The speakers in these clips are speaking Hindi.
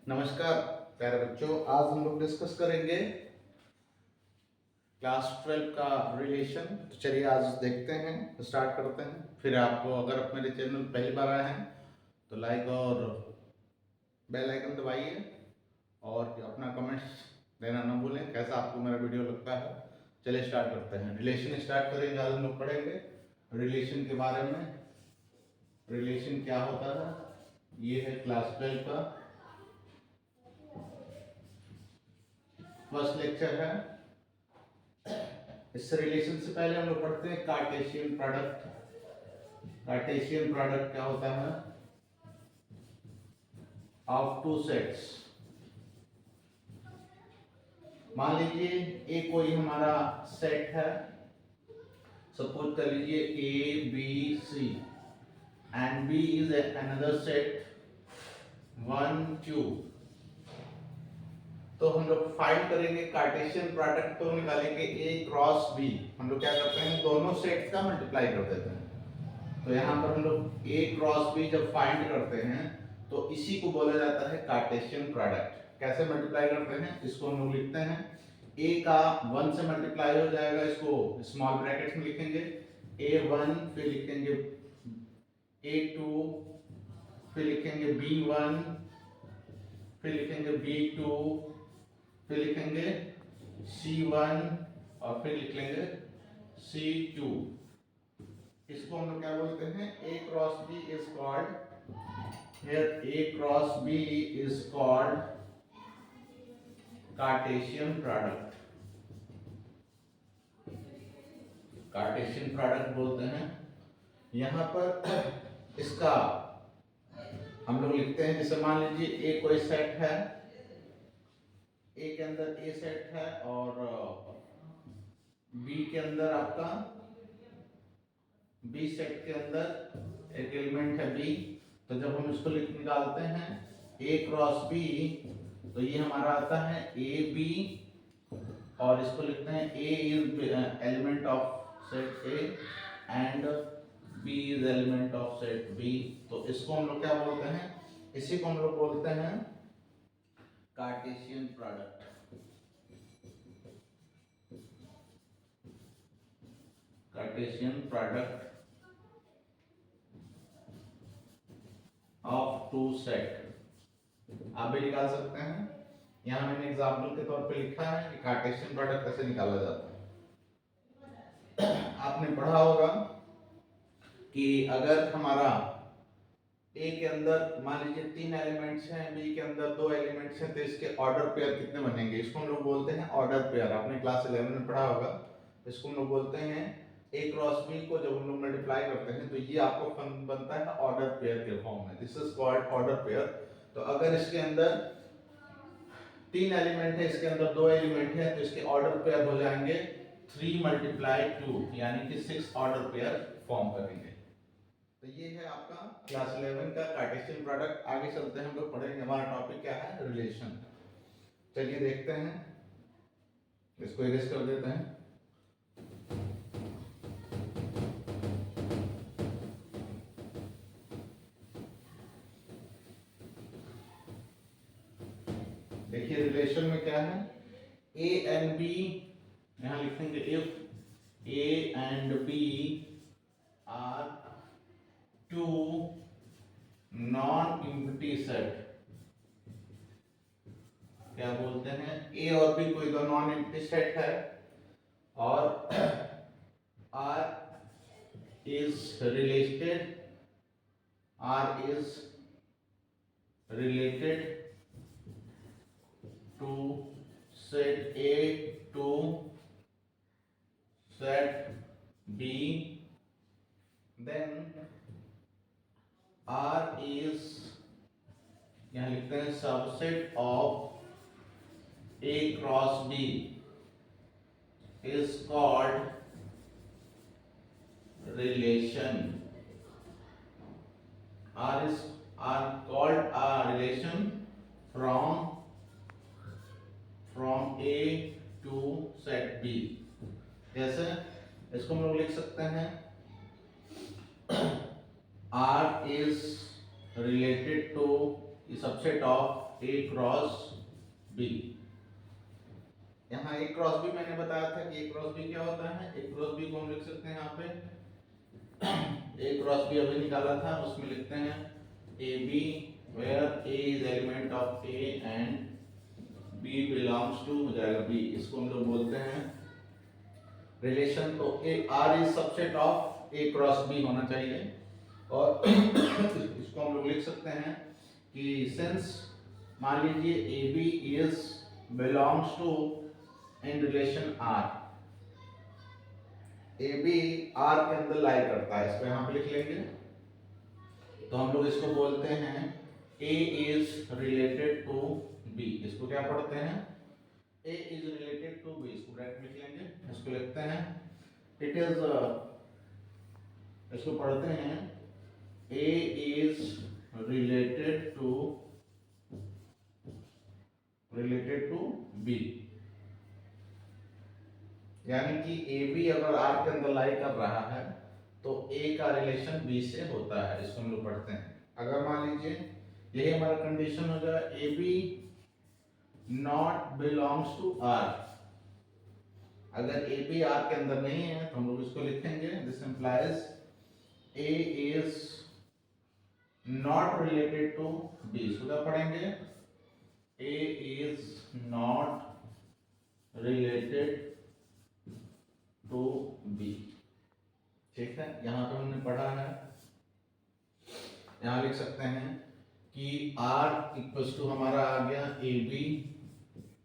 नमस्कार प्यारे बच्चों, आज हम लोग डिस्कस करेंगे क्लास 12 का रिलेशन। तो चलिए आज देखते हैं, स्टार्ट करते हैं। फिर आपको अगर आप मेरे चैनल पहली बार आए हैं तो लाइक और बेल आइकन दबाइए और अपना कमेंट्स देना ना भूलें, कैसा आपको मेरा वीडियो लगता है। चलिए स्टार्ट करते हैं। रिलेशन स्टार्ट करेंगे, आज हम लोग पढ़ेंगे रिलेशन के बारे में। रिलेशन क्या होता है, ये है क्लास 12 का फर्स्ट लेक्चर है। इस रिलेशन से पहले हम लोग पढ़ते हैं कार्टेशियन प्रोडक्ट। कार्टेशियन प्रोडक्ट क्या होता है? Of two sets. मान लीजिए ए कोई हमारा सेट है, सपोज कर लीजिए A B C and B is another set 1 2। तो हम लोग फाइंड करेंगे कार्टेशियन प्रोडक्ट, तो निकालेंगे ए क्रॉस बी। हम लोग क्या करते हैं, दोनों सेट्स का मल्टीप्लाई कर देते हैं। तो यहाँ पर हम लोग ए क्रॉस बी जब फाइंड करते हैं तो इसी को बोला जाता है कार्टेशियन प्रोडक्ट। कैसे मल्टीप्लाई करते हैं, इसको हम लोग लिखते हैं ए का 1 से मल्टीप्लाई हो जाएगा, इसको स्मॉल ब्रैकेट में लिखेंगे A1, फिर लिखेंगे A2, फिर लिखेंगे B1, फिर लिखेंगे B2, फिर लिखेंगे C1 और फिर लिख लेंगे C2। इसको हम लोग क्या बोलते हैं, A cross B is called, here A cross B is called Cartesian product. Cartesian product बोलते हैं। यहाँ पर इसका हम लोग लिखते हैं, जैसे मान लीजिए A कोई सेट है, A के अंदर A सेट है और B के अंदर आपका बी सेट के अंदर एक एलिमेंट है बी। तो जब हम इसको निकालते हैं ए क्रॉस बी, तो ये हमारा आता है ए बी, और इसको लिखते हैं A is element of set A and B is element of set B. तो इसको हम लोग क्या बोलते हैं, इसी को हम लोग बोलते हैं Cartesian product. Cartesian product of two set आप भी निकाल सकते हैं। यहाँ मैंने एग्जाम्पल के तौर पे लिखा है कि कार्टेशियन प्रोडक्ट कैसे निकाला जाता है। आपने पढ़ा होगा कि अगर हमारा ए के अंदर मान लीजिए 3 एलिमेंट्स हैं, बी के अंदर 2 एलिमेंट्स हैं, तो इसके ऑर्डर पेयर कितने बनेंगे, इसको हम लोग बोलते हैं ऑर्डर पेयर। आपने क्लास 11 में पढ़ा होगा। इसको हम लोग बोलते हैं ए क्रॉस बी को जब हम लोग मल्टीप्लाई करते हैं तो ये आपको बनता है ऑर्डर पेयर के फॉर्म में, this is called order pair. तो अगर इसके अंदर 3 एलिमेंट है, इसके अंदर 2 एलिमेंट है, तो इसके ऑर्डर पेयर हो जाएंगे 3 मल्टीप्लाई 2, यानी कि 6 ऑर्डर पेयर फॉर्म करेंगे। तो ये है आपका क्लास 11 का कार्टेशियन प्रोडक्ट। आगे चलते हैं, हम लोग पढ़ेंगे, हमारा टॉपिक क्या है, रिलेशन। चलिए देखते हैं, इसको इरेज कर देते हैं। देखिए रिलेशन में क्या है, ए एंड बी, यहां लिखेंगे if A and B are two non empty set. क्या बोलते हैं, ए और बी कोई दो नॉन एम्प्टी सेट है और R is related, R is related to set A to set B, then R is, यहाँ लिखते हैं subset of A cross B is called relation. R is called a relation from A to set B। जैसे इसको हम लोग लिख सकते हैं R is related to subset of A cross B. यहाँ ए क्रॉस बी मैंने बताया था कि ए क्रॉस बी क्या होता है। ए क्रॉस बी को हम लिख सकते हैं यहाँ पे ए क्रॉस बी अभी निकाला था, उसमें लिखते हैं A B where A is element of A and B belongs to, हो जाएगा बी। इसको हम लोग बोलते हैं रिलेशन। तो A R is subset of A cross B होना चाहिए। और इसको हम लोग लिख सकते हैं कि सिंस मान लीजिए A B is belongs to in relation R, A B R के अंदर लाई करता है, इसको यहां पे लिख लेंगे। तो हम लोग इसको बोलते हैं A is related to B. इसको क्या पढ़ते हैं, A is related to B, इसको ब्रैकेट लिख लेंगे। इसको लिखते हैं इट इज, इसको पढ़ते हैं A is related to B. यानी कि ए बी अगर आर के अंदर लाई कर रहा है तो ए का रिलेशन बी से होता है, इसको हम लोग पढ़ते हैं। अगर मान लीजिए यही हमारा कंडीशन हो जाए A B not belongs to R, अगर ए बी आर के अंदर नहीं है तो हम लोग इसको लिखेंगे this implies A is not related to B. इसको क्या पढ़ेंगे, A is not related to B. ठीक है, यहां पे हमने पढ़ा है, यहां लिख सकते हैं कि R इक्वल्स टू हमारा आ गया A B,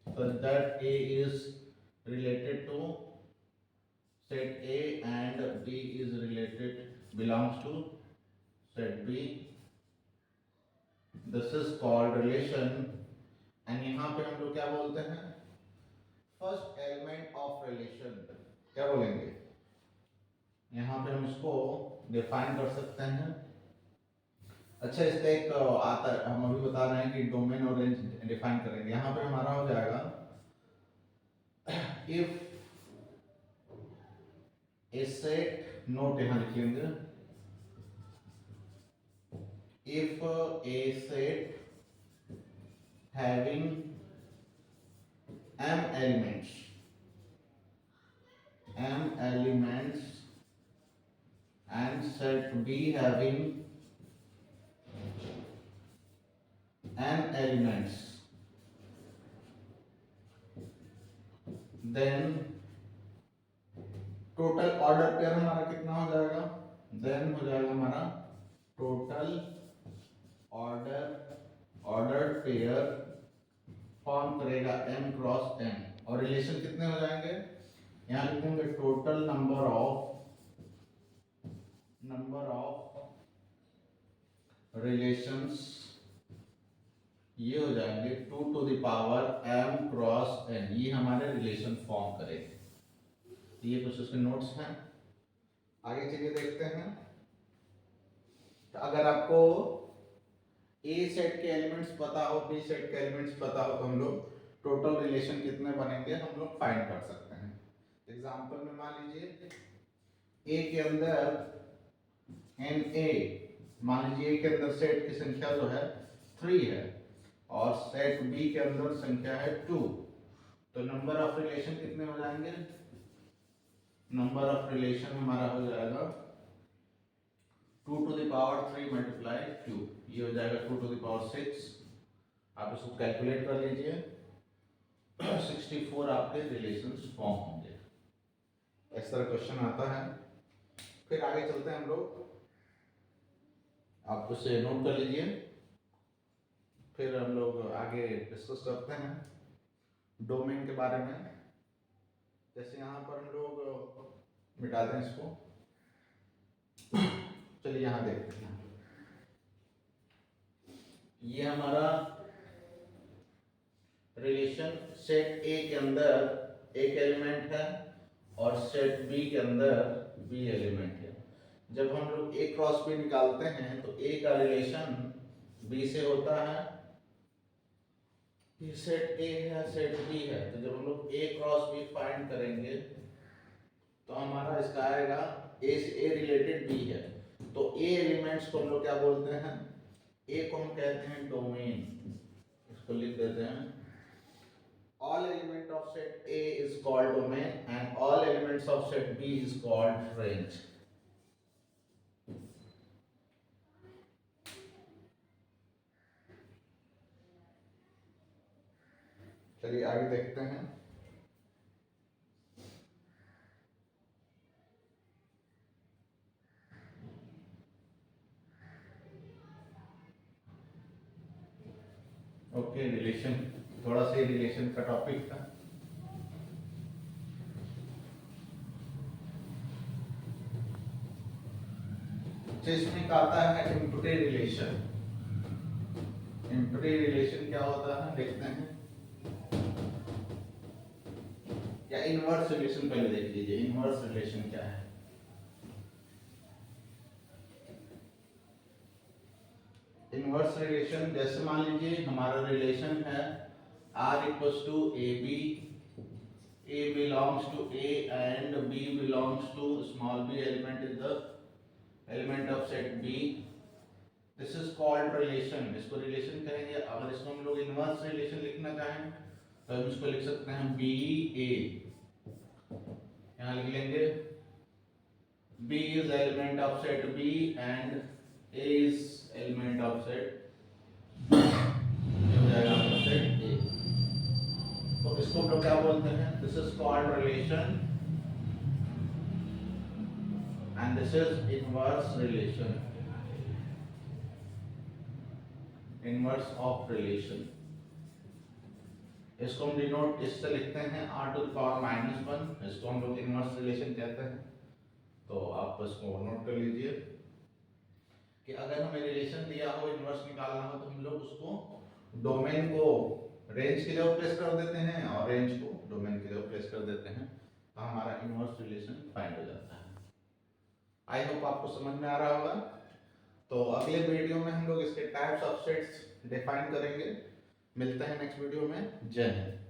so that A is related to set A and B is related belongs to set B. This is called relation and यहाँ पे हम लोग क्या बोलते हैं, फर्स्ट एलिमेंट ऑफ रिलेशन क्या बोलेंगे। यहाँ पे हम इसको डिफाइन कर सकते हैं। अच्छा, इसका एक आता है, हम अभी बता रहे हैं कि डोमेन और रेंज डिफाइन करेंगे। यहाँ पे हमारा हो जाएगा इफ ए सेट, नोट यहाँ लिख लेंगे, if A set having m elements and set B having n elements, then total order pair हमारा कितना हो जाएगा, देन हो जाएगा हमारा टोटल ऑर्डर पेयर फॉर्म करेगा m क्रॉस n, और रिलेशन कितने हो जाएंगे, यहाँ लिखेंगे टोटल नंबर ऑफ रिलेशंस, ये हो जाएंगे 2 to the power m cross n, ये हमारे रिलेशन फॉर्म करेंगे। ये कुछ उसके नोट्स हैं, आगे चलिए देखते हैं। तो अगर आपको ए सेट के एलिमेंट्स पता हो, बी सेट के एलिमेंट्स पता हो, तो हम लोग टोटल रिलेशन कितने बनेंगे हम लोग फाइंड कर सकते हैं। एग्जांपल में मान लीजिए ए के अंदर एन ए, मान लीजिए ए के अंदर सेट की संख्या जो है 3 है और सेट बी के अंदर संख्या है 2, तो नंबर ऑफ रिलेशन कितने हो जाएंगे, नंबर ऑफ रिलेशन हमारा हो जाएगा 2 to the power 3 मल्टीप्लाई 2, ये हो जाएगा 2 to the power 6। आप इसको कैलकुलेट कर लीजिए, 64 आपके रिलेशंस फॉर्म होंगे। इस तरह क्वेश्चन आता है। फिर आगे चलते हैं हम लोग, आप उसे नोट कर लीजिए, फिर हम लोग आगे डिस्कस करते हैं डोमेन के बारे में। जैसे यहाँ पर हम लोग मिटा दें इसको, चलिए यहाँ देखते हैं। ये हमारा रिलेशन सेट ए के अंदर एक एलिमेंट है और सेट बी के अंदर बी एलिमेंट है। जब हम लोग ए क्रॉस बी निकालते हैं तो ए का रिलेशन बी से होता है, ये सेट ए है सेट बी है, तो जब हम लोग ए क्रॉस बी फाइंड करेंगे तो हमारा इसका आएगा ए से ए रिलेटेड बी है, तो ए एलिमेंट्स को हम लोग क्या बोलते हैं, ए को हम कहते हैं डोमेन, इसको लिख देते हैं all element of set A is called domain and all elements of set B is called range. चलिए आगे देखते हैं। ओके, रिलेशन, थोड़ा सा रिलेशन का टॉपिक था। इसमें आता है इम्प्टी रिलेशन। इम्प्टी रिलेशन क्या होता है देखते हैं, या इनवर्स रिलेशन पहले देख लीजिए। इनवर्स रिलेशन क्या है? इनवर्स रिलेशन जैसे मान लीजिए हमारा रिलेशन है R equals to A B, A belongs to A and B belongs to small b element is the element of set B. This is called relation. इसको relation कहेंगे। अगर इसको हम लोग inverse relation लिखना चाहें तो हम इसको लिख सकते हैं B A, यहाँ लिख लेंगे B is element of set B and A is element of set, ये हो जाएगा आपका set A। तो इसको हम लोग क्या बोलते हैं? This is called relation and this is inverse relation, inverse of relation। इसको हम डिनोट इससे लिखते हैं r टू द पावर -1, इसको हम लोग इनवर्स रिलेशन कहते हैं। तो आप इसको नोट कर लीजिए कि अगर हमें रिलेशन दिया हो, इनवर्स निकालना हो, तो हम लोग उसको डोमेन को रेंज की जगह प्लेस कर देते हैं और रेंज को डोमेन की जगह प्लेस कर देते हैं, तो हमारा इनवर्स रिलेशन फाइंड हो जाता है। आई होप आपको समझ में आ रहा होगा। तो अगले वीडियो में हम लोग इसके टाइप्स ऑफ सेट्स डिफाइन करेंगे। मिलते हैं नेक्स्ट वीडियो में। जय हिंद।